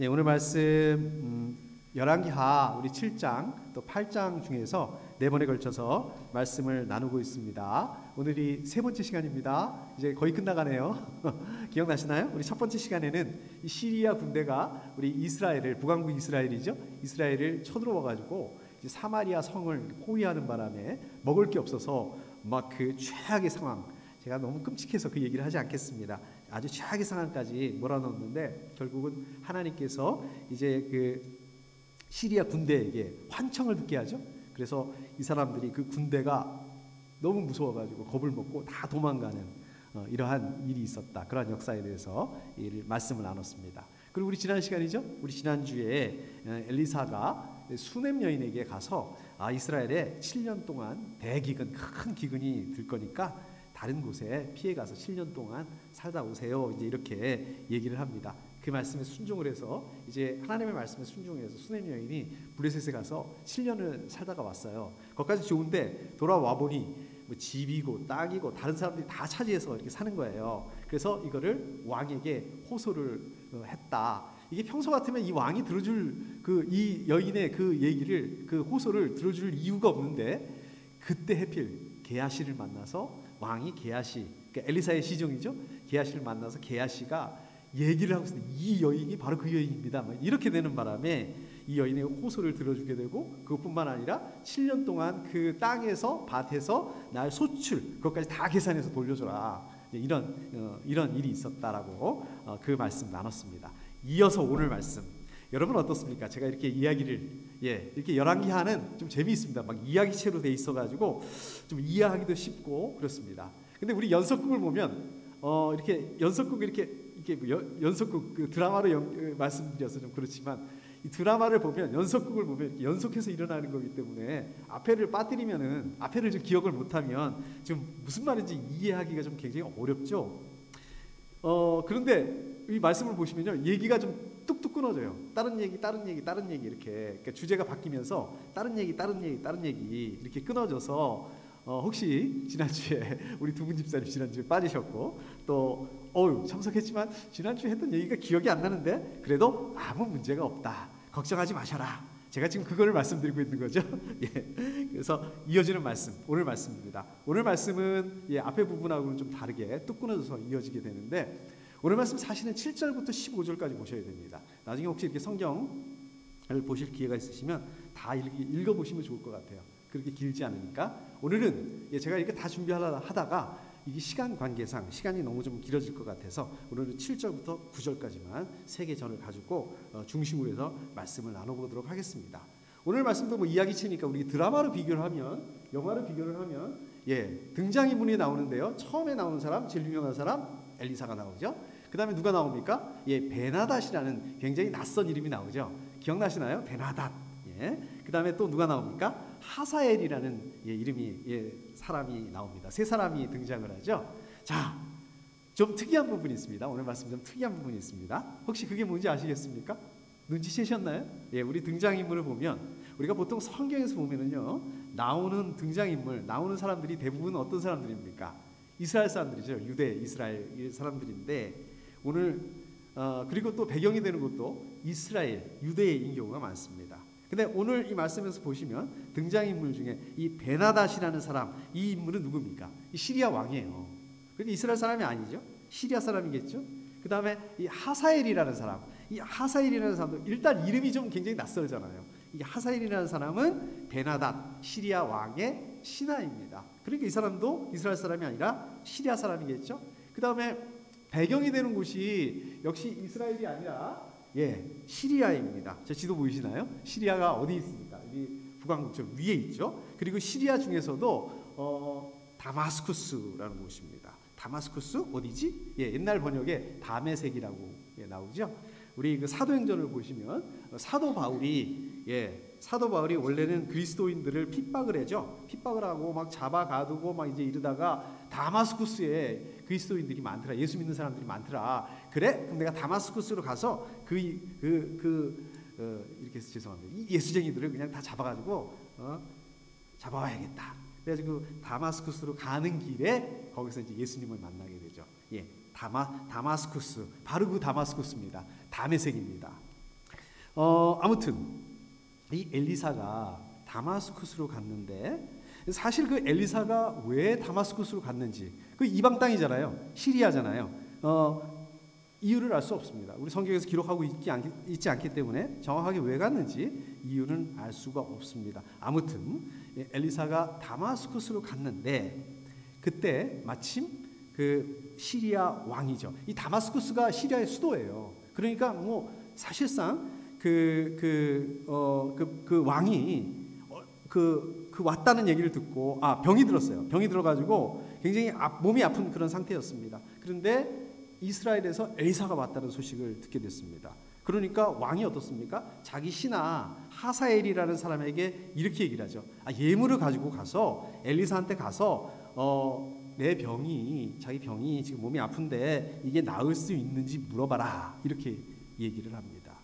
네, 오늘 말씀 열왕기하 우리 7장 또 8장 중에서 4번에 걸쳐서 말씀을 나누고 있습니다. 오늘이 세 번째 시간입니다. 이제 거의 끝나가네요. 기억나시나요? 우리 첫 번째 시간에는 이 시리아 군대가 우리 이스라엘을, 북왕국 이스라엘이죠, 이스라엘을 쳐들어와가지고 이제 사마리아 성을 포위하는 바람에 먹을 게 없어서 막 그 최악의 상황, 제가 너무 끔찍해서 그 얘기를 하지 않겠습니다. 아주 최악의 상황까지 몰아넣었는데 결국은 하나님께서 이제 그 시리아 군대에게 환청을 듣게 하죠. 그래서 이 사람들이 그 군대가 너무 무서워가지고 겁을 먹고 다 도망가는 이러한 일이 있었다. 그러한 역사에 대해서 말씀을 나눴습니다. 그리고 우리 지난 시간이죠. 우리 지난주에 엘리사가 수넴 여인에게 가서 이스라엘에 7년 동안 대기근, 큰 기근이 들 거니까 다른 곳에 피해 가서 7년 동안 살다 오세요. 이제 이렇게 얘기를 합니다. 그 말씀에 순종을 해서 이제 하나님의 말씀에 순종해서 수넴 여인이 브레셋에 가서 7년을 살다가 왔어요. 거기까지 좋은데 돌아와 보니 뭐 집이고 땅이고 다른 사람들이 다 차지해서 이렇게 사는 거예요. 그래서 이거를 왕에게 호소를 했다. 이게 평소 같으면 이 왕이 들어줄 이 여인의 그 얘기를, 그 호소를 들어줄 이유가 없는데 그때 해필 게하시를 만나서 왕이 게하시, 그러니까 엘리사의 시종이죠. 게하시를 만나서 게하시가 얘기를 하고 있어요. 이 여인이 바로 그 여인입니다. 이렇게 되는 바람에 이 여인의 호소를 들어주게 되고, 그것뿐만 아니라 7년 동안 그 땅에서, 밭에서 날 소출, 그것까지 다 계산해서 돌려줘라. 이런 일이 있었다라고 그 말씀 나눴습니다. 이어서 오늘 말씀, 여러분 어떻습니까? 제가 이렇게 이야기를 이렇게 열왕기하는 좀 재미있습니다. 막 이야기체로 돼 있어가지고 좀 이해하기도 쉽고 그렇습니다. 근데 우리 연속극을 보면 이렇게 연속극 이렇게 연속극 그 드라마로 말씀드려서 좀 그렇지만 이 드라마를 보면, 연속극을 보면 연속해서 일어나는 거기 때문에 앞에를 빠뜨리면은, 앞에를 좀 기억을 못하면 좀 무슨 말인지 이해하기가 좀 굉장히 어렵죠. 그런데 이 말씀을 보시면요, 얘기가 좀 뚝뚝 끊어져요. 다른 얘기 이렇게, 그러니까 주제가 바뀌면서 다른 얘기 이렇게 끊어져서 혹시 지난주에 우리 두 분 집사님 지난주에 빠지셨고 또 참석했지만 지난주에 했던 얘기가 기억이 안 나는데 그래도 아무 문제가 없다, 걱정하지 마셔라. 제가 지금 그거를 말씀드리고 있는 거죠. 그래서 이어지는 말씀, 오늘 말씀입니다. 오늘 말씀은 앞에 부분하고는 좀 다르게 뚝 끊어져서 이어지게 되는데, 오늘 말씀 사실은 7절부터 15절까지 보셔야 됩니다. 나중에 혹시 이렇게 성경을 보실 기회가 있으시면 다 읽어보시면 좋을 것 같아요. 그렇게 길지 않으니까. 오늘은 제가 이렇게 다 준비하다가 이게 시간 관계상 시간이 너무 좀 길어질 것 같아서 오늘은 7절부터 9절까지만 세 개 전을 가지고 중심으로 해서 말씀을 나눠보도록 하겠습니다. 오늘 말씀도 뭐 이야기체니까 우리 드라마로 비교를 하면, 영화로 비교를 하면 등장인물이 나오는데요. 처음에 나오는 사람, 제일 유명한 사람 엘리사가 나오죠. 그 다음에 누가 나옵니까? 베나닷이라는 굉장히 낯선 이름이 나오죠. 기억나시나요? 베나닷. 그 다음에 또 누가 나옵니까? 하사엘이라는 사람이 나옵니다. 세 사람이 등장을 하죠. 자, 좀 특이한 부분이 있습니다. 오늘 말씀 좀 특이한 부분이 있습니다. 혹시 그게 뭔지 아시겠습니까? 눈치채셨나요? 우리 등장인물을 보면, 우리가 보통 성경에서 보면은요, 나오는 등장인물, 나오는 사람들이 대부분 어떤 사람들입니까? 이스라엘 사람들이죠. 유대 이스라엘 사람들인데, 오늘 그리고 또 배경이 되는 것도 이스라엘, 유대인 경우가 많습니다. 근데 오늘 이 말씀에서 보시면 등장인물 중에 이 베나닷이라는 사람, 이 인물은 누굽니까? 이 시리아 왕이에요. 그러니까 이스라엘 사람이 아니죠. 시리아 사람이겠죠. 그 다음에 이 하사엘이라는 사람, 이 하사엘이라는 사람도 일단 이름이 좀 굉장히 낯설잖아요. 이 하사엘이라는 사람은 베나닷, 시리아 왕의 신하입니다. 그러니까 이 사람도 이스라엘 사람이 아니라 시리아 사람이겠죠. 그 다음에 배경이 되는 곳이 역시 이스라엘이 아니라 시리아입니다. 제 지도 보이시나요? 시리아가 어디 있습니까? 여기 북왕국 저 위에 있죠. 그리고 시리아 중에서도 다마스쿠스라는 곳입니다. 다마스쿠스 어디지? 옛날 번역에 다메섹이라고 나오죠. 우리 그 사도행전을 보시면 사도 바울이 원래는 그리스도인들을 핍박을 하죠. 핍박을 하고 막 잡아가두고 막 이제 이러다가 다마스쿠스에 그리스도인들이 많더라. 예수 믿는 사람들이 많더라. 그래? 그럼 내가 다마스쿠스로 가서 이렇게 죄송합니다. 이 예수쟁이들을 그냥 다 잡아가지고 잡아와야겠다. 그래가지고 다마스쿠스로 가는 길에 거기서 이제 예수님을 만나게 되죠. 다마스쿠스, 바로 그 다마스쿠스입니다. 다메섹입니다. 아무튼 이 엘리사가 다마스쿠스로 갔는데 사실 그 엘리사가 왜 다마스쿠스로 갔는지, 그 이방 땅이잖아요. 시리아잖아요. 이유를 알 수 없습니다. 우리 성경에서 기록하고 있지 않기 때문에 정확하게 왜 갔는지 이유는 알 수가 없습니다. 아무튼 엘리사가 다마스쿠스로 갔는데 그때 마침 그 시리아 왕이죠. 이 다마스쿠스가 시리아의 수도예요. 그러니까 뭐 사실상 그 왕이 왔다는 얘기를 듣고 병이 들었어요. 병이 들어가지고 굉장히 몸이 아픈 그런 상태였습니다. 그런데 이스라엘에서 엘리사가 왔다는 소식을 듣게 됐습니다. 그러니까 왕이 어떻습니까? 자기 신하 하사엘이라는 사람에게 이렇게 얘기를 하죠. 예물을 가지고 가서 엘리사한테 가서 자기 병이 지금 몸이 아픈데 이게 나을 수 있는지 물어봐라, 이렇게 얘기를 합니다.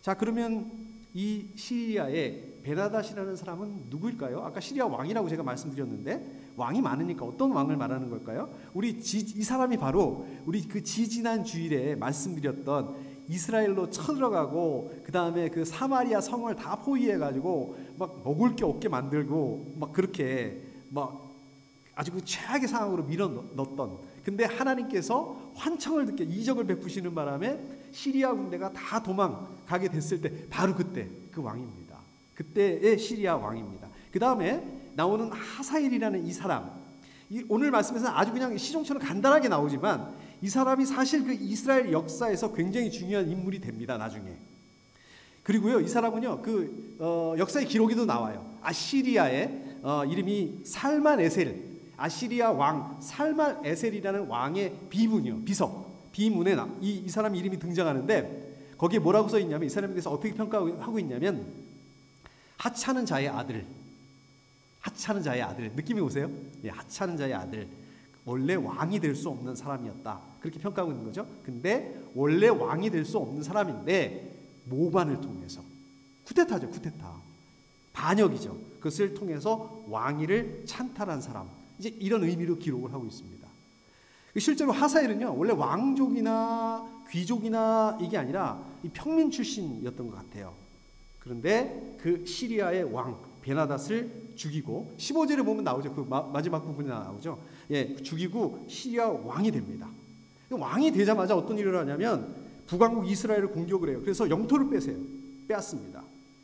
자, 그러면 이 시리아의 베나닷이라는 사람은 누구일까요? 아까 시리아 왕이라고 제가 말씀드렸는데 왕이 많으니까 어떤 왕을 말하는 걸까요? 이 사람이 바로 우리 그 지지난 주일에 말씀드렸던 이스라엘로 쳐들어가고 그 다음에 그 사마리아 성을 다 포위해가지고 막 먹을 게 없게 만들고 막 그렇게 막 아주 그 최악의 상황으로 밀어 넣었던, 근데 하나님께서 환청을 듣게 이적을 베푸시는 바람에 시리아 군대가 다 도망가게 됐을 때 바로 그때 그 왕입니다. 그때의 시리아 왕입니다. 그 다음에 나오는 하사엘이라는 이 사람, 오늘 말씀에서는 아주 그냥 시종처럼 간단하게 나오지만 이 사람이 사실 그 이스라엘 역사에서 굉장히 중요한 인물이 됩니다, 나중에. 그리고요, 이 사람은요, 역사의 기록에도 나와요. 아시리아의 이름이 살만에셀, 아시리아 왕 살만에셀이라는 왕의 비문에 이 사람 이름이 등장하는데 거기에 뭐라고 써 있냐면, 이 사람에 대해서 어떻게 평가하고 있냐면 하찮은 자의 아들, 느낌이 오세요? 예, 하찮은 자의 아들, 원래 왕이 될 수 없는 사람이었다, 그렇게 평가하고 있는 거죠. 근데 원래 왕이 될 수 없는 사람인데 모반을 통해서 쿠데타죠, 반역이죠. 그것을 통해서 왕위를 찬탈한 사람, 이제 이런 의미로 기록을 하고 있습니다. 실제로 하사엘은요, 원래 왕족이나 귀족이나 이게 아니라 이 평민 출신이었던 것 같아요. 그런데 그 시리아의 왕 베나닷을 죽이고, 15절에 보면 나오죠. 그 마지막 부분에 나오죠. 예, 죽이고 시리아 왕이 됩니다. 왕이 되자마자 어떤 일을 하냐면 북왕국 이스라엘을 공격을 해요. 그래서 영토를 빼앗습니다.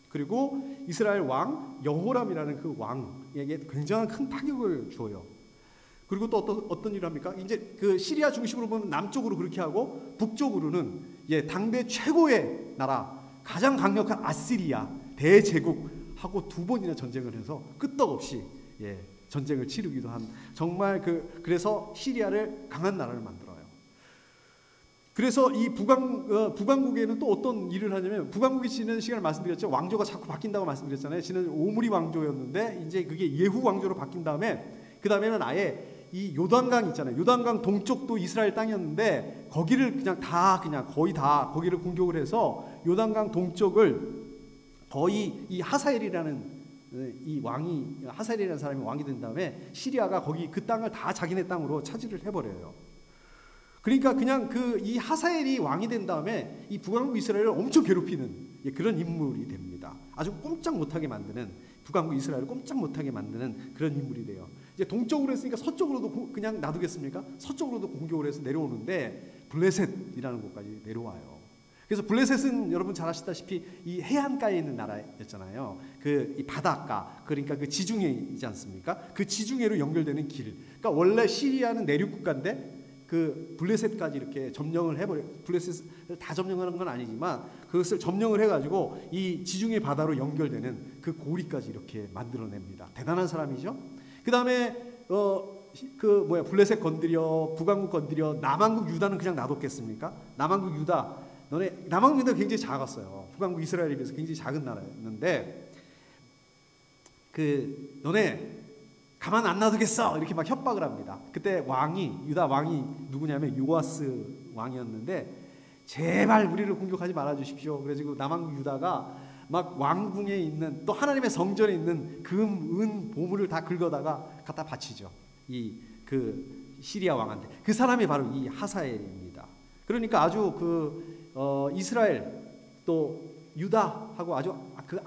그리고 이스라엘 왕 여호람이라는 그 왕에게 굉장한 큰 타격을 줘요. 그리고 또 어떤 일을 합니까? 이제 그 시리아 중심으로 보면 남쪽으로 그렇게 하고, 북쪽으로는 당대 최고의 나라, 가장 강력한 아시리아 대제국하고 두 번이나 전쟁을 해서 끄떡없이 전쟁을 치르기도 한, 정말 그래서 시리아를 강한 나라를 만들어요. 그래서 이 북왕국에는 또 어떤 일을 하냐면, 북왕국이 지난 시간에 말씀드렸죠. 왕조가 자꾸 바뀐다고 말씀드렸잖아요. 지난 오므리 왕조였는데 이제 그게 예후 왕조로 바뀐 다음에, 그 다음에는 아예 이 요단강 있잖아요. 요단강 동쪽도 이스라엘 땅이었는데 거기를 거의 다 거기를 공격을 해서 요단강 동쪽을 거의 이 하사엘이라는 사람이 왕이 된 다음에 시리아가 거기 그 땅을 다 자기네 땅으로 차지를 해버려요. 그러니까 그냥 이 하사엘이 왕이 된 다음에 이 북왕국 이스라엘을 엄청 괴롭히는 그런 인물이 됩니다. 아주 꼼짝 못하게 만드는, 북왕국 이스라엘을 꼼짝 못하게 만드는 그런 인물이 돼요. 이제 동쪽으로 했으니까 서쪽으로도 그냥 놔두겠습니까? 서쪽으로도 공격을 해서 내려오는데 블레셋이라는 곳까지 내려와요. 그래서 블레셋은 여러분 잘 아시다시피 이 해안가에 있는 나라였잖아요. 이 바닷가, 그러니까 그 지중해이지 않습니까? 그 지중해로 연결되는 길. 그러니까 원래 시리아는 내륙 국가인데 그 블레셋까지 이렇게 점령을 해버려. 블레셋을 다 점령하는 건 아니지만 그것을 점령을 해가지고 이 지중해 바다로 연결되는 그 고리까지 이렇게 만들어냅니다. 대단한 사람이죠. 그 다음에 블레셋 건드려, 북왕국 건드려, 남왕국 유다는 그냥 놔뒀겠습니까? 남왕국 유다 굉장히 작았어요. 북왕국 이스라엘에 비해서 굉장히 작은 나라였는데 너네 가만 안 놔두겠어, 이렇게 막 협박을 합니다. 그때 유다 왕이 누구냐면 요아스 왕이었는데, 제발 우리를 공격하지 말아 주십시오. 그래가지고 남왕국 유다가 막 왕궁에 있는, 또 하나님의 성전에 있는 금, 은, 보물을 다 긁어다가 갖다 바치죠. 시리아 왕한테. 그 사람이 바로 이 하사엘입니다. 그러니까 아주 이스라엘 또 유다하고 아주 그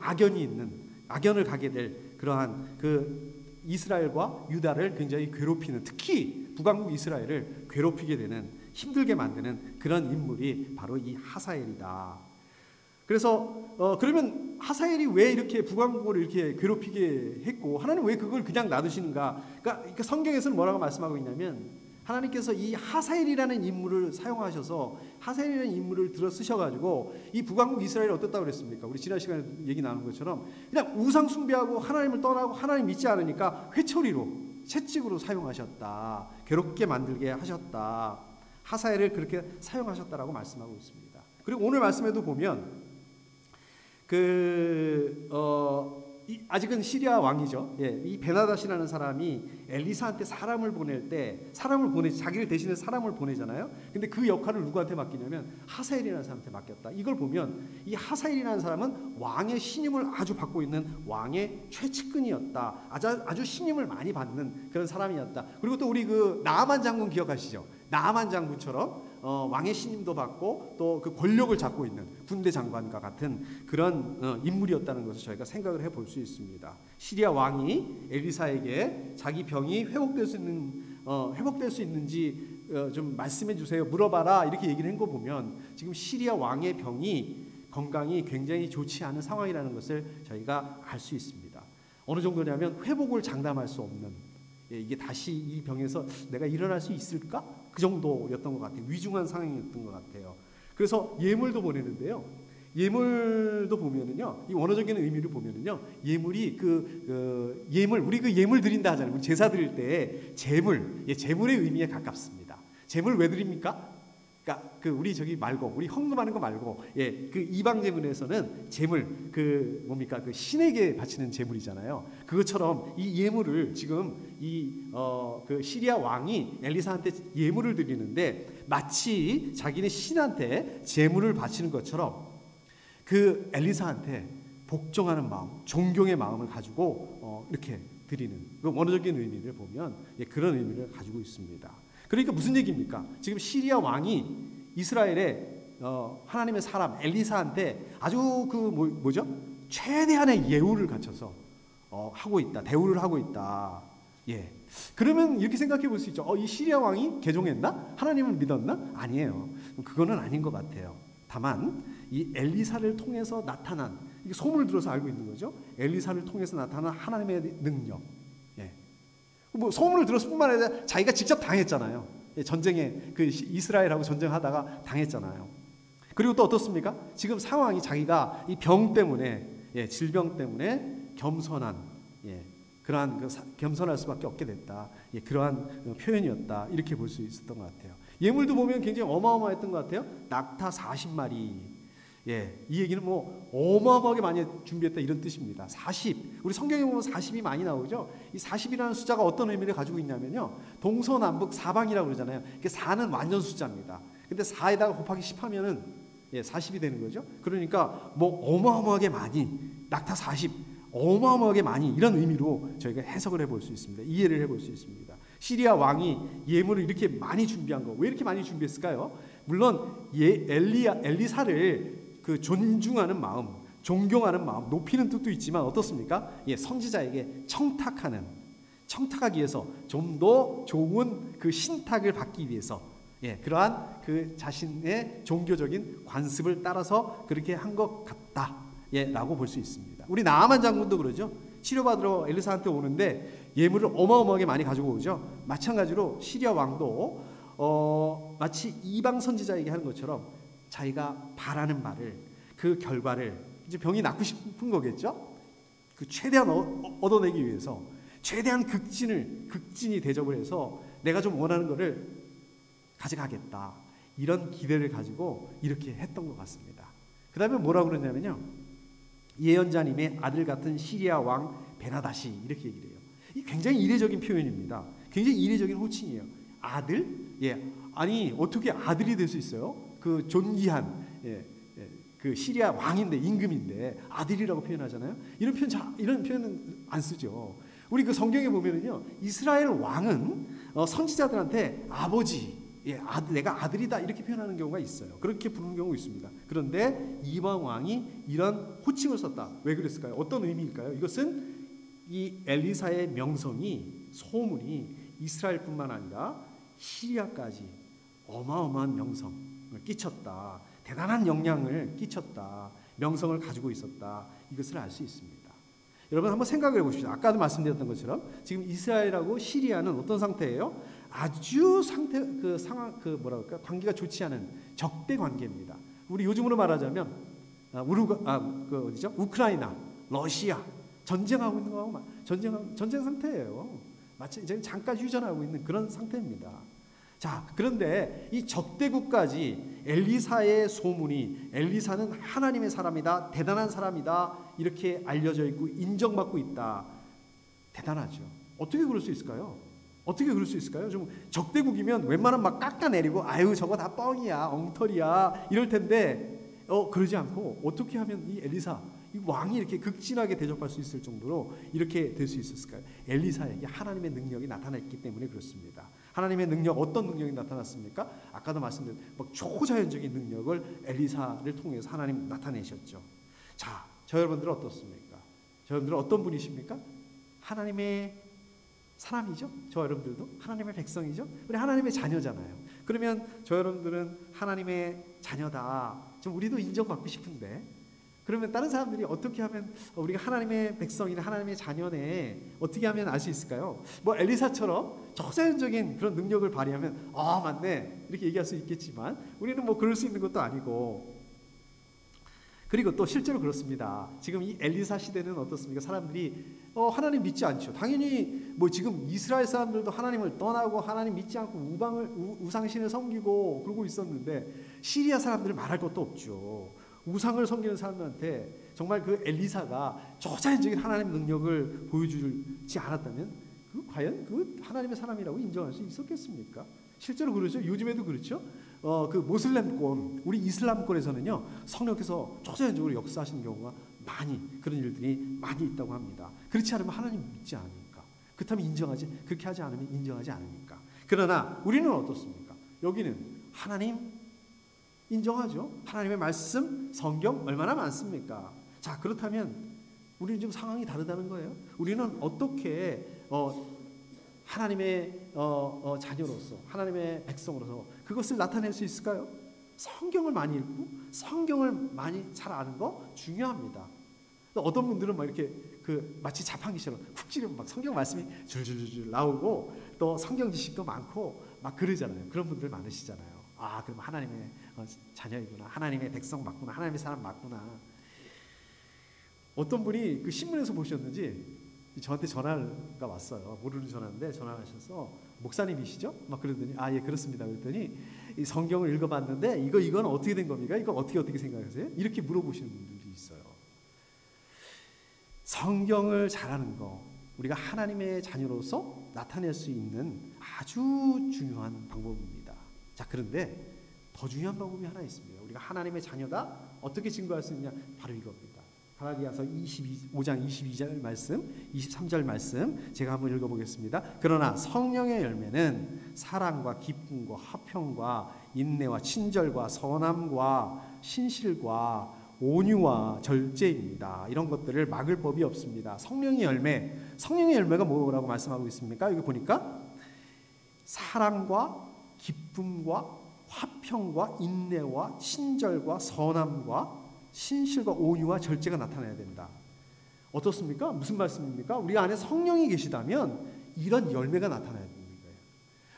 악연을 가게 될 그러한 그 이스라엘과 유다를 굉장히 괴롭히는, 특히 북왕국 이스라엘을 괴롭히게 되는, 힘들게 만드는 그런 인물이 바로 이 하사엘이다. 그래서 그러면 하사엘이 왜 이렇게 북왕국을 이렇게 괴롭히게 했고 하나님 왜 그걸 그냥 놔두시는가? 그러니까 성경에서는 뭐라고 말씀하고 있냐면 하나님께서 이 하사엘이라는 인물을 사용하셔서 하사엘이라는 인물을 들어 쓰셔가지고 이 북왕국 이스라엘이 어떻다고 그랬습니까? 우리 지난 시간에 얘기 나눈 것처럼 그냥 우상 숭배하고 하나님을 떠나고 하나님 믿지 않으니까 회초리로 채찍으로 사용하셨다. 괴롭게 만들게 하셨다. 하사엘을 그렇게 사용하셨다라고 말씀하고 있습니다. 그리고 오늘 말씀에도 보면 아직은 시리아 왕이죠. 이 베나닷이라는 사람이 엘리사한테 사람을 보낼 때 자기를 대신해 사람을 보내잖아요. 근데 그 역할을 누구한테 맡기냐면 하사엘이라는 사람한테 맡겼다. 이걸 보면 이 하사엘이라는 사람은 왕의 신임을 아주 받고 있는 왕의 최측근이었다. 아주 신임을 많이 받는 그런 사람이었다. 그리고 또 우리 그 나아만 장군 기억하시죠? 나아만 장군처럼 왕의 신임도 받고 또 그 권력을 잡고 있는 군대 장관과 같은 그런 인물이었다는 것을 저희가 생각을 해볼 수 있습니다. 시리아 왕이 엘리사에게 자기 병이 회복될 수 있는지 좀 말씀해 주세요, 물어봐라 이렇게 얘기를 한 거 보면 지금 시리아 왕의 건강이 굉장히 좋지 않은 상황이라는 것을 저희가 알 수 있습니다. 어느 정도냐면 회복을 장담할 수 없는, 이게 다시 이 병에서 내가 일어날 수 있을까? 그 정도였던 것 같아요. 위중한 상황이었던 것 같아요. 그래서 예물도 보내는데요. 예물도 보면은요, 이 원어적인 의미를 보면은요, 예물이 우리 그 예물 드린다 하잖아요. 우리 제사 드릴 때 재물의 의미에 가깝습니다. 재물 왜 드립니까? 그러니까 우리 우리 헌금하는 거 말고, 그 이방 제물에서는 재물 그 신에게 바치는 재물이잖아요. 그것처럼 이 예물을 지금 그 시리아 왕이 엘리사한테 예물을 드리는데 마치 자기는 신한테 재물을 바치는 것처럼 그 엘리사한테 복종하는 마음, 존경의 마음을 가지고 이렇게 드리는 그 원어적인 의미를 보면 그런 의미를 가지고 있습니다. 그러니까 무슨 얘기입니까? 지금 시리아 왕이 이스라엘의 하나님의 사람 엘리사한테 아주 최대한의 예우를 갖춰서 대우를 하고 있다. 그러면 이렇게 생각해 볼 수 있죠. 이 시리아 왕이 개종했나? 하나님을 믿었나? 아니에요. 그거는 아닌 것 같아요. 다만 이 엘리사를 통해서 나타난, 이게 소문을 들어서 알고 있는 거죠. 엘리사를 통해서 나타난 하나님의 능력. 소문을 들었을 뿐만 아니라 자기가 직접 당했잖아요. 전쟁에 이스라엘하고 전쟁하다가 당했잖아요. 그리고 또 어떻습니까? 지금 상황이 자기가 이 병 때문에, 질병 때문에 겸손한, 그러한 겸손할 수밖에 없게 됐다. 그러한 표현이었다. 이렇게 볼 수 있었던 것 같아요. 예물도 보면 굉장히 어마어마했던 것 같아요. 낙타 40마리. 이 얘기는 어마어마하게 많이 준비했다 이런 뜻입니다. 40. 우리 성경에 보면 40이 많이 나오죠. 이 40이라는 숫자가 어떤 의미를 가지고 있냐면요. 동서남북 사방이라고 그러잖아요. 이게 4는 완전 숫자입니다. 근데 4에다가 곱하기 10 하면은 40이 되는 거죠. 그러니까 어마어마하게 많이, 낙타 40, 어마어마하게 많이, 이런 의미로 저희가 해석을 해볼 수 있습니다. 이해를 해볼 수 있습니다. 시리아 왕이 예물을 이렇게 많이 준비한 거, 왜 이렇게 많이 준비했을까요? 물론 엘리사를 존중하는 마음, 존경하는 마음, 높이는 뜻도 있지만 어떻습니까? 선지자에게 청탁하기 위해서 좀 더 좋은 그 신탁을 받기 위해서, 그러한 그 자신의 종교적인 관습을 따라서 그렇게 한 것 같다, 라고 볼 수 있습니다. 우리 나아만 장군도 그러죠. 치료받으러 엘리사한테 오는데 예물을 어마어마하게 많이 가지고 오죠. 마찬가지로 시리아 왕도 마치 이방 선지자에게 하는 것처럼 자기가 바라는 말을, 그 결과를, 이제 병이 낫고 싶은 거겠죠. 그 최대한 얻어내기 위해서 최대한 극진이 대접을 해서 내가 좀 원하는 거를 가져가겠다, 이런 기대를 가지고 이렇게 했던 것 같습니다. 그 다음에 뭐라고 그러냐면요, 예언자님의 아들 같은 시리아 왕 베나닷이, 이렇게 얘기를 해요. 이 굉장히 이례적인 표현입니다. 굉장히 이례적인 호칭이에요. 아들? 아니 어떻게 아들이 될 수 있어요? 그 존귀한 그 시리아 왕인데, 임금인데 아들이라고 표현하잖아요. 이런 표현은 안 쓰죠. 우리 그 성경에 보면은요, 이스라엘 왕은 선지자들한테 아버지, 내가 아들이다 이렇게 표현하는 경우가 있어요. 그렇게 부르는 경우가 있습니다. 그런데 이방 왕이 이런 호칭을 썼다. 왜 그랬을까요? 어떤 의미일까요? 이것은 이 엘리사의 명성이, 소문이 이스라엘뿐만 아니라 시리아까지 어마어마한 명성을 끼쳤다. 대단한 영향을 끼쳤다. 명성을 가지고 있었다. 이것을 알 수 있습니다. 여러분 한번 생각을 해보십시오. 아까도 말씀드렸던 것처럼 지금 이스라엘하고 시리아는 어떤 상태예요? 아주 관계가 좋지 않은 적대 관계입니다. 우리 요즘으로 말하자면 우크라이나, 러시아 전쟁하고 있는 거하고 전쟁 상태예요. 마치 이제 잠깐 휴전하고 있는 그런 상태입니다. 자, 그런데 이 적대국까지 엘리사의 소문이, 엘리사는 하나님의 사람이다, 대단한 사람이다 이렇게 알려져 있고 인정받고 있다. 대단하죠. 어떻게 그럴 수 있을까요? 어떻게 그럴 수 있을까요? 좀 적대국이면 웬만하면 막 깎아내리고 아유 저거 다 뻥이야, 엉터리야 이럴 텐데 그러지 않고 어떻게 하면 이 엘리사, 이 왕이 이렇게 극진하게 대접할 수 있을 정도로 이렇게 될 수 있었을까요? 엘리사에게 하나님의 능력이 나타났기 때문에 그렇습니다. 하나님의 능력, 어떤 능력이 나타났습니까? 아까도 말씀드린 초자연적인 능력을 엘리사를 통해서 하나님 나타내셨죠. 자, 저 여러분들은 어떻습니까? 저 여러분들은 어떤 분이십니까? 하나님의 사람이죠. 저 여러분들도 하나님의 백성이죠. 우리 하나님의 자녀잖아요. 그러면 저 여러분들은 하나님의 자녀다. 좀 우리도 인정받고 싶은데 그러면 다른 사람들이 어떻게 하면 우리가 하나님의 백성이나 하나님의 자녀네 어떻게 하면 알 수 있을까요? 뭐 엘리사처럼 초자연적인 그런 능력을 발휘하면 맞네 이렇게 얘기할 수 있겠지만 우리는 뭐 그럴 수 있는 것도 아니고, 그리고 또 실제로 그렇습니다. 지금 이 엘리사 시대는 어떻습니까? 사람들이 하나님 믿지 않죠. 당연히 뭐 지금 이스라엘 사람들도 하나님을 떠나고 하나님 믿지 않고 우상신을 섬기고 그러고 있었는데 시리아 사람들은 말할 것도 없죠. 우상을 섬기는 사람들한테 정말 그 엘리사가 초자연적인 하나님 능력을 보여주지 않았다면 과연 그 하나님의 사람이라고 인정할 수 있었겠습니까? 실제로 그렇죠. 요즘에도 그렇죠. 그 모슬렘권, 우리 이슬람권에서는요 성령께서 초자연적으로 역사하시는 경우가 그런 일들이 많이 있다고 합니다. 그렇지 않으면 하나님 믿지 않으니까. 그렇다면 그렇게 하지 않으면 인정하지 않으니까. 그러나 우리는 어떻습니까? 여기는 하나님 인정하죠. 하나님의 말씀, 성경 얼마나 많습니까? 자, 그렇다면 우리는 좀 상황이 다르다는 거예요. 우리는 어떻게 하나님의 자녀로서, 하나님의 백성으로서 그것을 나타낼 수 있을까요? 성경을 많이 읽고 성경을 많이 잘 아는 거 중요합니다. 어떤 분들은 막 이렇게 마치 자판기처럼 쿡 찌르면 막 성경 말씀이 줄줄줄 나오고 또 성경 지식도 많고 막 그러잖아요. 그런 분들 많으시잖아요. 그럼 하나님의 자녀이구나, 하나님의 백성 맞구나, 하나님의 사람 맞구나. 어떤 분이 그 신문에서 보셨는지 저한테 전화가 왔어요. 모르는 전화인데 전화가 하셔서 목사님이시죠? 막 그러더니 예 그렇습니다. 그랬더니 이 성경을 읽어봤는데 이건 어떻게 된 겁니까? 이거 어떻게 생각하세요? 이렇게 물어보시는 분들이 있어요. 성경을 잘하는 거 우리가 하나님의 자녀로서 나타낼 수 있는 아주 중요한 방법입니다. 자, 그런데 더 중요한 방법이 하나 있습니다. 우리가 하나님의 자녀다 어떻게 증거할 수 있냐? 바로 이겁니다. 갈라디아서 5장 22절 말씀, 23절 말씀 제가 한번 읽어보겠습니다. 그러나 성령의 열매는 사랑과 기쁨과 화평과 인내와 친절과 선함과 신실과 온유와 절제입니다. 이런 것들을 막을 법이 없습니다. 성령의 열매가 뭐라고 말씀하고 있습니까? 여기 보니까 사랑과 기쁨과 화평과 인내와 친절과 선함과 신실과 온유와 절제가 나타나야 된다. 어떻습니까? 무슨 말씀입니까? 우리 안에 성령이 계시다면 이런 열매가 나타나야 되는 거예요.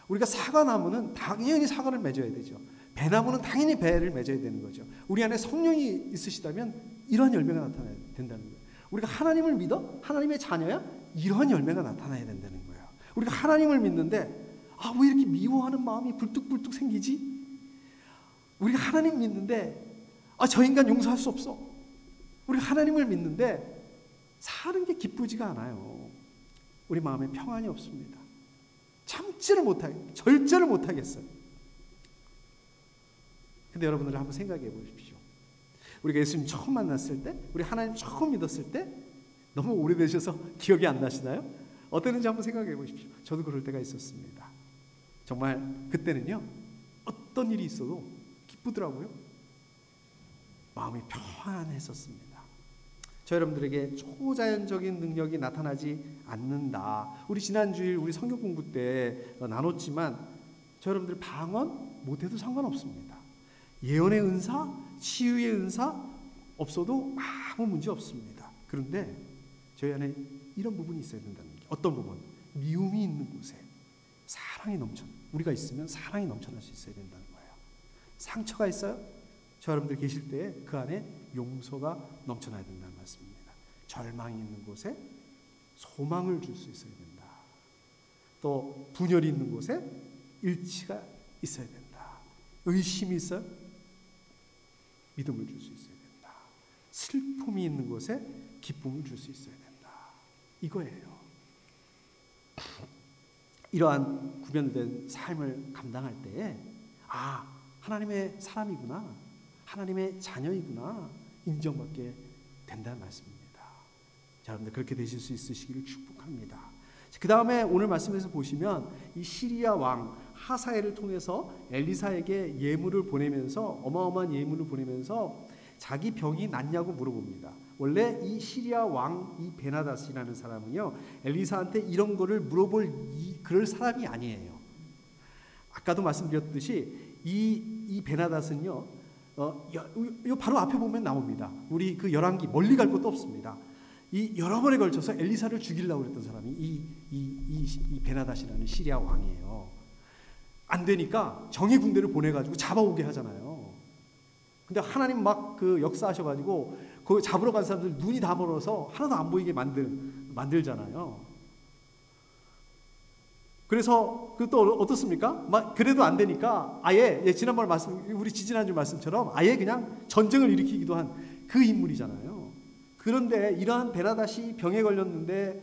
우리가 사과나무는 당연히 사과를 맺어야 되죠. 배나무는 당연히 배를 맺어야 되는 거죠. 우리 안에 성령이 있으시다면 이런 열매가 나타나야 된다는 거예요. 우리가 하나님을 믿어? 하나님의 자녀야? 이런 열매가 나타나야 된다는 거예요. 우리가 하나님을 믿는데 왜 이렇게 미워하는 마음이 불뚝불뚝 생기지? 우리가 하나님 믿는데 저 인간 용서할 수 없어. 우리가 하나님을 믿는데 사는 게 기쁘지가 않아요. 우리 마음에 평안이 없습니다. 절제를 못하겠어요. 근데 여러분들 한번 생각해 보십시오. 우리가 예수님 처음 만났을 때, 우리 하나님 처음 믿었을 때 너무 오래되셔서 기억이 안 나시나요? 어땠는지 한번 생각해 보십시오. 저도 그럴 때가 있었습니다. 정말 그때는요 어떤 일이 있어도 기쁘더라고요. 마음이 편안했었습니다. 저 여러분들에게 초자연적인 능력이 나타나지 않는다. 우리 지난주일 우리 성경 공부 때 나눴지만 저 여러분들 방언 못해도 상관없습니다. 예언의 은사, 치유의 은사 없어도 아무 문제 없습니다. 그런데 저희 안에 이런 부분이 있어야 된다는 게, 어떤 부분? 미움이 있는 곳에 사랑이 우리가 있으면 사랑이 넘쳐날 수 있어야 된다는 거예요. 상처가 있어요? 저 여러분들 계실 때 그 안에 용서가 넘쳐나야 된다는 말씀입니다. 절망이 있는 곳에 소망을 줄 수 있어야 된다. 또 분열이 있는 곳에 일치가 있어야 된다. 의심이 있어요? 믿음을 줄 수 있어야 된다. 슬픔이 있는 곳에 기쁨을 줄 수 있어야 된다. 이거예요. 이러한 구별된 삶을 감당할 때에 하나님의 사람이구나, 하나님의 자녀이구나 인정받게 된다는 말씀입니다. 자, 여러분들 그렇게 되실 수 있으시기를 축복합니다. 그 다음에 오늘 말씀에서 보시면 이 시리아 왕 하사엘을 통해서 엘리사에게 예물을 보내면서, 어마어마한 예물을 보내면서 자기 병이 낫냐고 물어봅니다. 원래 이 시리아 왕 이 베나닷이라는 사람은요, 엘리사한테 이런 거를 물어볼 그럴 사람이 아니에요. 아까도 말씀드렸듯이 이 베나닷은요, 이 바로 앞에 보면 나옵니다. 우리 그 열왕기 멀리 갈 것도 없습니다. 이 여러 번에 걸쳐서 엘리사를 죽이려고 했던 사람이 이 베나닷이라는 시리아 왕이에요. 안 되니까 정예 군대를 보내가지고 잡아오게 하잖아요. 근데 하나님 막 그 역사하셔가지고 그 잡으러 간 사람들 눈이 다 멀어서 하나도 안 보이게 만들잖아요. 그래서 그 또 어떻습니까? 그래도 안 되니까 아예 지난번 우리 지지난주 말씀처럼 아예 그냥 전쟁을 일으키기도 한 그 인물이잖아요. 그런데 이러한 베나닷이 병에 걸렸는데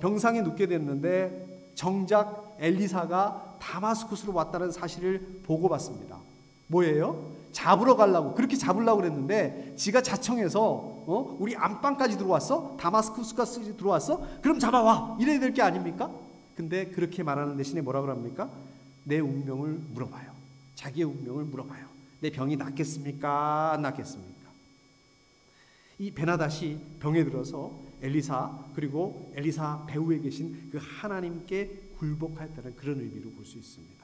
병상에 눕게 됐는데 정작 엘리사가 다마스쿠스로 왔다는 사실을 보고받습니다. 뭐예요? 잡으러 가려고, 그렇게 잡으려고 그랬는데 지가 자청해서 우리 안방까지 들어왔어? 다마스쿠스까지 들어왔어? 그럼 잡아와! 이래야 될 게 아닙니까? 근데 그렇게 말하는 대신에 뭐라고 합니까? 내 운명을 물어봐요. 자기의 운명을 물어봐요. 내 병이 낫겠습니까? 안 낫겠습니까? 이 베나닷이 병에 들어서 엘리사, 그리고 엘리사 배후에 계신 그 하나님께 굴복하였다는 그런 의미로 볼 수 있습니다.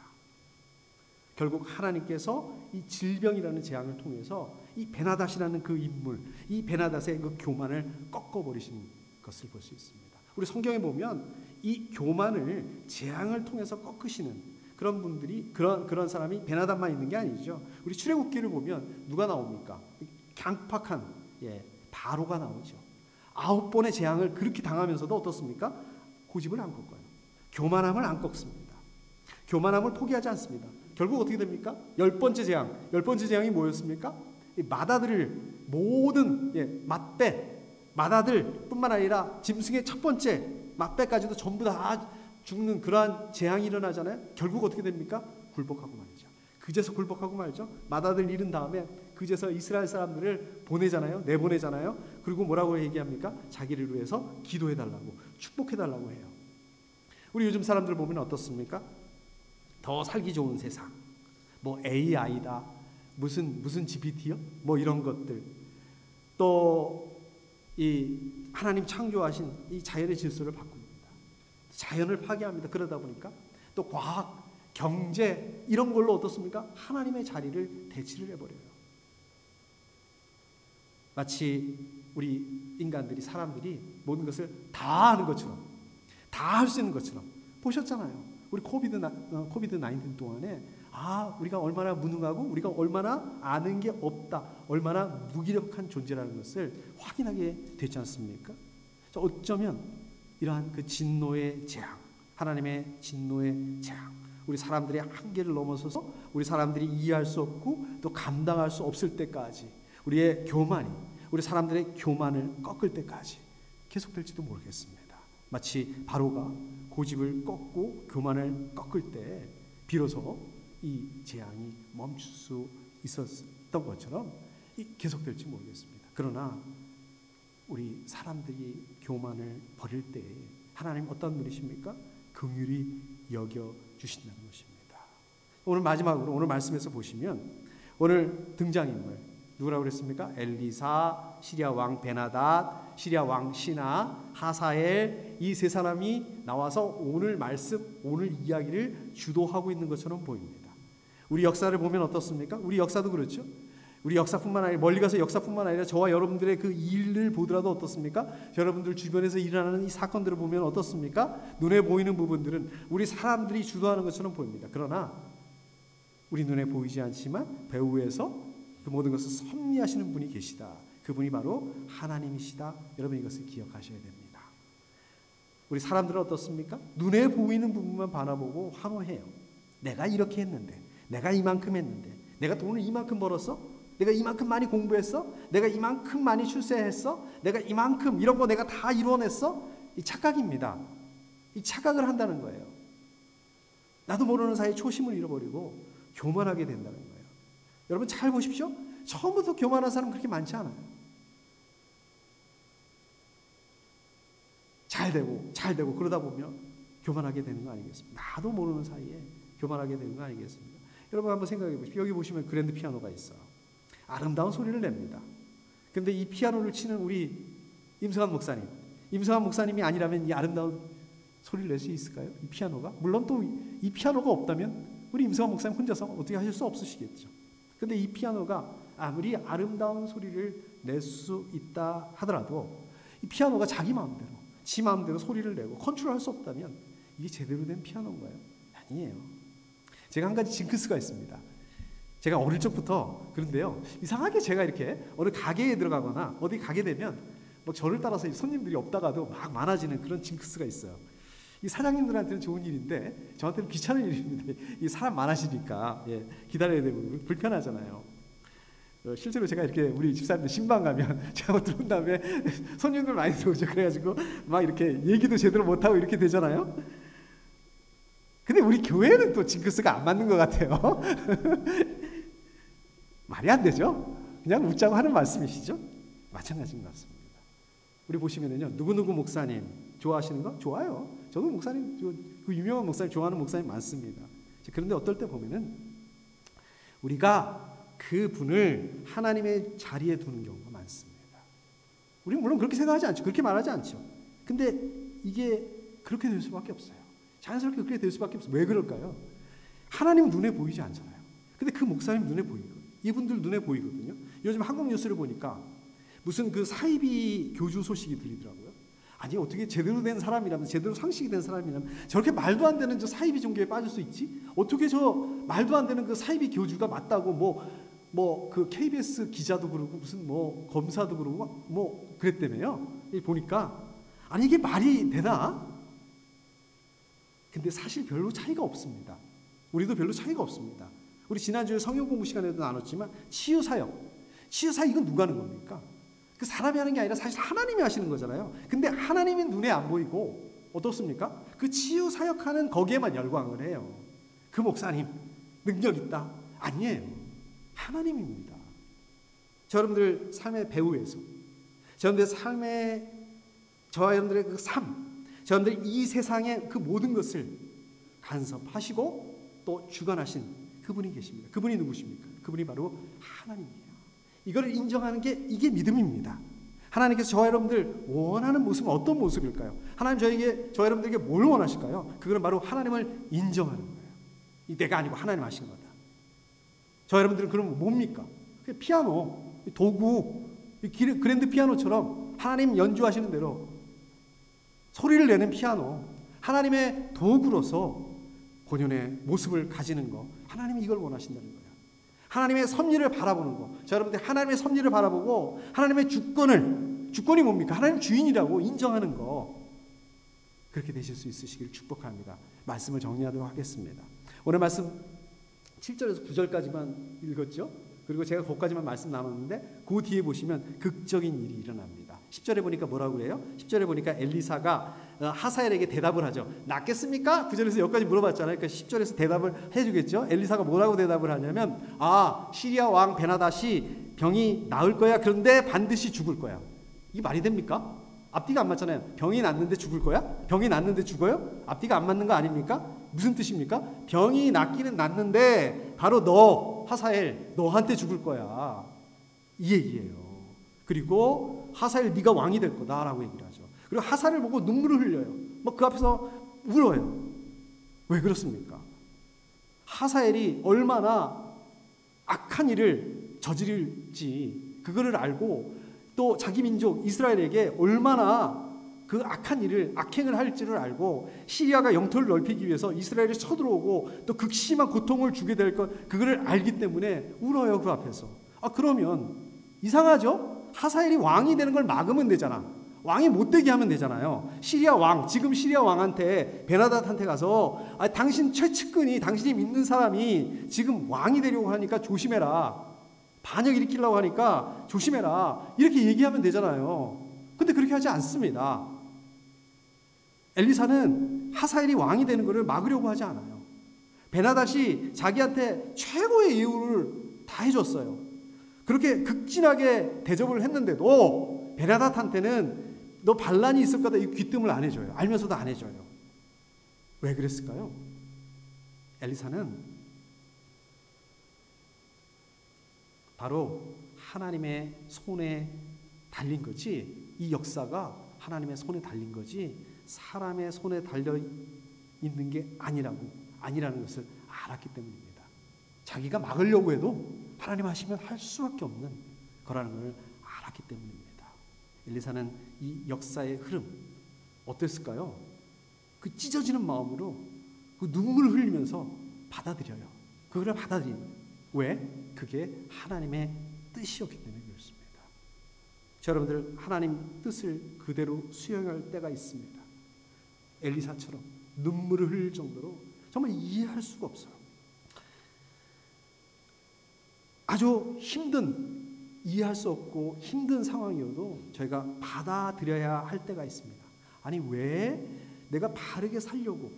결국 하나님께서 이 질병이라는 재앙을 통해서 이 베나닷이라는 그 인물, 이 베나닷의 그 교만을 꺾어버리신 것을 볼 수 있습니다. 우리 성경에 보면 이 교만을 재앙을 통해서 꺾으시는 그런 분들이, 그런 사람이 베나닷만 있는 게 아니죠. 우리 출애굽기를 보면 누가 나옵니까? 강팍한 바로가 나오죠. 9번의 재앙을 그렇게 당하면서도 어떻습니까? 고집을 안 꺾어요. 교만함을 안 꺾습니다. 교만함을 포기하지 않습니다. 결국 어떻게 됩니까? 10번째 재앙이 뭐였습니까? 이 맏아들을 모든 맏아들 뿐만 아니라 짐승의 첫 번째 맏배까지도 전부 다 죽는 그러한 재앙이 일어나잖아요. 결국 어떻게 됩니까? 굴복하고 말이죠. 그제서 굴복하고 말이죠. 맏아들 잃은 다음에 그제서 이스라엘 사람들을 내보내잖아요. 그리고 뭐라고 얘기합니까? 자기를 위해서 기도해달라고, 축복해달라고 해요. 우리 요즘 사람들 보면 어떻습니까? 더 살기 좋은 세상, AI다, 무슨 GPT요? 이런 것들, 또 이 하나님 창조하신 이 자연의 질서를 바꿉니다. 자연을 파괴합니다. 그러다 보니까 또 과학, 경제 이런 걸로 어떻습니까? 하나님의 자리를 대치를 해버려요. 마치 우리 인간들이, 사람들이 모든 것을 다 아는 것처럼, 다 할 수 있는 것처럼 보셨잖아요. 우리 코비드-19 동안에 우리가 얼마나 무능하고 우리가 얼마나 아는 게 없다, 얼마나 무기력한 존재라는 것을 확인하게 되지 않습니까? 어쩌면 이러한 그 진노의 재앙, 하나님의 진노의 재앙, 우리 사람들의 한계를 넘어서서 우리 사람들이 이해할 수 없고 또 감당할 수 없을 때까지 우리의 교만이, 우리 사람들의 교만을 꺾을 때까지 계속될지도 모르겠습니다. 마치 바로가 고집을 꺾고 교만을 꺾을 때 비로소 이 재앙이 멈출 수 있었던 것처럼 계속될지 모르겠습니다. 그러나 우리 사람들이 교만을 버릴 때 하나님 어떤 분이십니까? 긍휼히 여겨주신다는 것입니다. 오늘 마지막으로 오늘 말씀에서 보시면 오늘 등장인물 누구라고 그랬습니까? 엘리사, 시리아 왕 베나닷, 시리아 왕 시나, 하사엘, 이 세 사람이 나와서 오늘 말씀, 오늘 이야기를 주도하고 있는 것처럼 보입니다. 우리 역사를 보면 어떻습니까? 우리 역사도 그렇죠. 우리 역사뿐만 아니라 멀리 가서 역사뿐만 아니라 저와 여러분들의 그 일을 보더라도 어떻습니까? 여러분들 주변에서 일어나는 이 사건들을 보면 어떻습니까? 눈에 보이는 부분들은 우리 사람들이 주도하는 것처럼 보입니다. 그러나 우리 눈에 보이지 않지만 배후에서 그 모든 것을 섭리하시는 분이 계시다. 그분이 바로 하나님이시다. 여러분 이것을 기억하셔야 됩니다. 우리 사람들은 어떻습니까? 눈에 보이는 부분만 바라보고 환호해요. 내가 이렇게 했는데, 내가 이만큼 했는데, 내가 돈을 이만큼 벌었어? 내가 이만큼 많이 공부했어? 내가 이만큼 많이 출세했어? 내가 이만큼 이런 거 내가 다 이뤄냈어? 이 착각입니다. 이 착각을 한다는 거예요. 나도 모르는 사이에 초심을 잃어버리고 교만하게 된다는 거예요. 여러분 잘 보십시오. 처음부터 교만한 사람 그렇게 많지 않아요. 잘 되고 그러다 보면 교만하게 되는 거 아니겠습니까? 나도 모르는 사이에 교만하게 되는 거 아니겠습니까? 여러분 한번 생각해 보십시오. 여기 보시면 그랜드 피아노가 있어요. 아름다운 소리를 냅니다. 근데 이 피아노를 치는 우리 임성환 목사님이 아니라면 이 아름다운 소리를 낼 수 있을까요? 이 피아노가? 물론 또 이 피아노가 없다면 우리 임성환 목사님 혼자서 어떻게 하실 수 없으시겠죠. 근데 이 피아노가 아무리 아름다운 소리를 낼 수 있다 하더라도 이 피아노가 자기 마음대로, 지 마음대로 소리를 내고 컨트롤할 수 없다면 이게 제대로 된 피아노인가요? 아니에요. 제가 한 가지 징크스가 있습니다. 제가 어릴 적부터 그런데요. 이상하게 제가 이렇게 어느 가게에 들어가거나 어디 가게 되면 뭐 저를 따라서 손님들이 없다가도 막 많아지는 그런 징크스가 있어요. 이 사장님들한테는 좋은 일인데 저한테는 귀찮은 일입니다. 이 사람 많아지니까 기다려야 되고 불편하잖아요. 실제로 제가 이렇게 우리 집사님들 신방 가면 제가 들어온 다음에 손님들 많이 들어오죠. 그래가지고 막 이렇게 얘기도 제대로 못하고 이렇게 되잖아요. 근데 우리 교회는 또 징크스가 안 맞는 것 같아요. 말이 안 되죠. 그냥 웃자고 하는 말씀이시죠. 마찬가지인 것 같습니다. 우리 보시면은요, 누구누구 목사님 좋아하시는 거? 좋아요. 저도 목사님, 그 유명한 목사님 좋아하는 목사님 많습니다. 그런데 어떨 때 보면은 우리가 그 분을 하나님의 자리에 두는 경우가 많습니다. 우리는 물론 그렇게 생각하지 않죠. 그렇게 말하지 않죠. 근데 이게 그렇게 될 수밖에 없어요. 자연스럽게 그렇게 될 수밖에 없어요. 왜 그럴까요? 하나님 눈에 보이지 않잖아요. 근데 그 목사님 눈에 보이거든요. 이분들 눈에 보이거든요. 요즘 한국 뉴스를 보니까 무슨 그 사이비 교주 소식이 들리더라고요. 아니 어떻게 제대로 된 사람이라면, 제대로 상식이 된 사람이라면 저렇게 말도 안 되는 저 사이비 종교에 빠질 수 있지? 어떻게 저 말도 안 되는 그 사이비 교주가 맞다고 뭐 그 KBS 기자도 그러고 무슨 뭐 검사도 그러고 뭐 그랬다며요. 보니까 아니 이게 말이 되나? 근데 사실 별로 차이가 없습니다. 우리도 별로 차이가 없습니다. 우리 지난주에 성경 공부 시간에도 나눴지만 치유사역 이건 누가 하는 겁니까? 그 사람이 하는 게 아니라 사실 하나님이 하시는 거잖아요. 근데 하나님이 눈에 안 보이고 어떻습니까? 그 치유사역하는 거기에만 열광을 해요. 그 목사님 능력 있다? 아니에요. 하나님입니다. 여러분들 삶의 배후에서 여러분들 삶의 저와 여러분들의 그 삶, 여러분들 이 세상의 그 모든 것을 간섭하시고 또 주관하신 그분이 계십니다. 그분이 누구십니까? 그분이 바로 하나님이에요. 이걸 인정하는 게 이게 믿음입니다. 하나님께서 저와 여러분들 원하는 모습은 어떤 모습일까요? 하나님 저와 여러분들에게 뭘 원하실까요? 그건 바로 하나님을 인정하는 거예요. 이 내가 아니고 하나님 하신 거다. 저와 여러분들은 그러면 뭡니까? 피아노, 도구, 그랜드 피아노처럼 하나님 연주하시는 대로 소리를 내는 피아노, 하나님의 도구로서 본연의 모습을 가지는 거, 하나님이 이걸 원하신다는 거예요. 하나님의 섭리를 바라보는 거. 자, 여러분들 하나님의 섭리를 바라보고 하나님의 주권이 뭡니까? 하나님 주인이라고 인정하는 거. 그렇게 되실 수 있으시길 축복합니다. 말씀을 정리하도록 하겠습니다. 오늘 말씀 7절에서 9절까지만 읽었죠. 그리고 제가 거기까지만 말씀 나눴는데 그 뒤에 보시면 극적인 일이 일어납니다. 10절에 보니까 뭐라고 그래요? 10절에 보니까 엘리사가 하사엘에게 대답을 하죠. 낫겠습니까? 9절에서 여기까지 물어봤잖아요. 그러니까 10절에서 대답을 해주겠죠. 엘리사가 뭐라고 대답을 하냐면 시리아 왕 베나닷이 병이 나을 거야. 그런데 반드시 죽을 거야. 이게 말이 됩니까? 앞뒤가 안 맞잖아요. 병이 낫는데 죽을 거야? 병이 낫는데 죽어요? 앞뒤가 안 맞는 거 아닙니까? 무슨 뜻입니까? 병이 낫기는 낫는데 바로 너 하사엘 너한테 죽을 거야. 이 얘기예요. 그리고 하사엘 네가 왕이 될 거다라고 얘기를 하죠. 그리고 하사엘을 보고 눈물을 흘려요. 막 그 앞에서 울어요. 왜 그렇습니까? 하사엘이 얼마나 악한 일을 저지를지 그거를 알고 또 자기 민족 이스라엘에게 얼마나 그 악한 일을 악행을 할지를 알고 시리아가 영토를 넓히기 위해서 이스라엘이 쳐들어오고 또 극심한 고통을 주게 될 것 그거를 알기 때문에 울어요. 그 앞에서. 그러면 이상하죠? 하사엘이 왕이 되는 걸 막으면 되잖아. 왕이 못 되게 하면 되잖아요. 시리아 왕, 지금 시리아 왕한테 베나닷한테 가서 당신 최측근이 당신이 믿는 사람이 지금 왕이 되려고 하니까 조심해라. 반역 일으키려고 하니까 조심해라. 이렇게 얘기하면 되잖아요. 근데 그렇게 하지 않습니다. 엘리사는 하사엘이 왕이 되는 것을 막으려고 하지 않아요. 베나닷이 자기한테 최고의 예우를 다 해줬어요. 그렇게 극진하게 대접을 했는데도 베나닷한테는 너 반란이 있을 거다 이 귀뜸을 안 해줘요. 알면서도 안 해줘요. 왜 그랬을까요? 엘리사는 바로 하나님의 손에 달린 거지, 이 역사가 하나님의 손에 달린 거지 사람의 손에 달려 있는 게 아니라는 것을 알았기 때문입니다. 자기가 막으려고 해도 하나님 하시면 할 수밖에 없는 거라는 걸 알았기 때문입니다. 엘리사는 이 역사의 흐름 어땠을까요? 그 찢어지는 마음으로 그 눈물을 흘리면서 받아들여요. 그걸 받아들이는. 왜? 그게 하나님의 뜻이었기 때문에 그렇습니다. 자, 여러분들 하나님 뜻을 그대로 수용할 때가 있습니다. 엘리사처럼 눈물을 흘릴 정도로 정말 이해할 수가 없어요. 아주 이해할 수 없고 힘든 상황이어도 저희가 받아들여야 할 때가 있습니다. 아니 왜 내가 바르게 살려고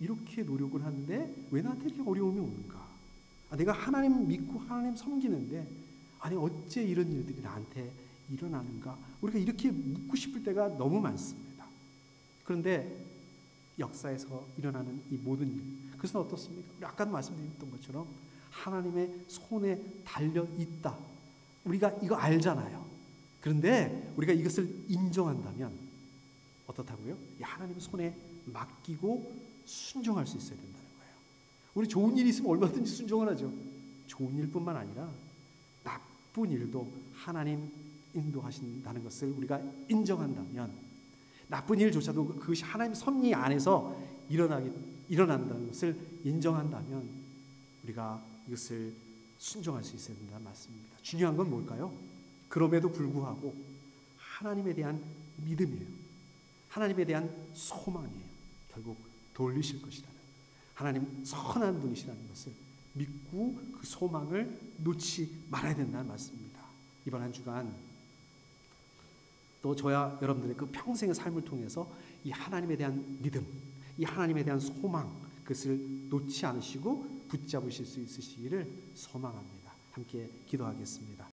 이렇게 노력을 하는데 왜 나한테 이렇게 어려움이 오는가? 내가 하나님 믿고 하나님 섬기는데 아니 어째 이런 일들이 나한테 일어나는가? 우리가 이렇게 묻고 싶을 때가 너무 많습니다. 그런데 역사에서 일어나는 이 모든 일, 그것은 어떻습니까? 우리 아까도 말씀드렸던 것처럼 하나님의 손에 달려 있다. 우리가 이거 알잖아요. 그런데 우리가 이것을 인정한다면 어떻다고요? 하나님의 손에 맡기고 순종할 수 있어야 된다는 거예요. 우리 좋은 일이 있으면 얼마든지 순종을 하죠. 좋은 일뿐만 아니라 나쁜 일도 하나님 인도하신다는 것을 우리가 인정한다면, 나쁜 일조차도 그것이 하나님 섭리 안에서 일어난다는 것을 인정한다면 우리가 이것을 순종할 수 있어야 된다는 말씀입니다. 중요한 건 뭘까요? 그럼에도 불구하고 하나님에 대한 믿음이에요. 하나님에 대한 소망이에요. 결국 돌리실 것이라는, 하나님 선한 분이시라는 것을 믿고 그 소망을 놓지 말아야 된다는 말씀입니다. 이번 한 주간 또 저와 여러분들의 그 평생의 삶을 통해서 이 하나님에 대한 믿음, 이 하나님에 대한 소망, 그것을 놓지 않으시고 붙잡으실 수 있으시기를 소망합니다. 함께 기도하겠습니다.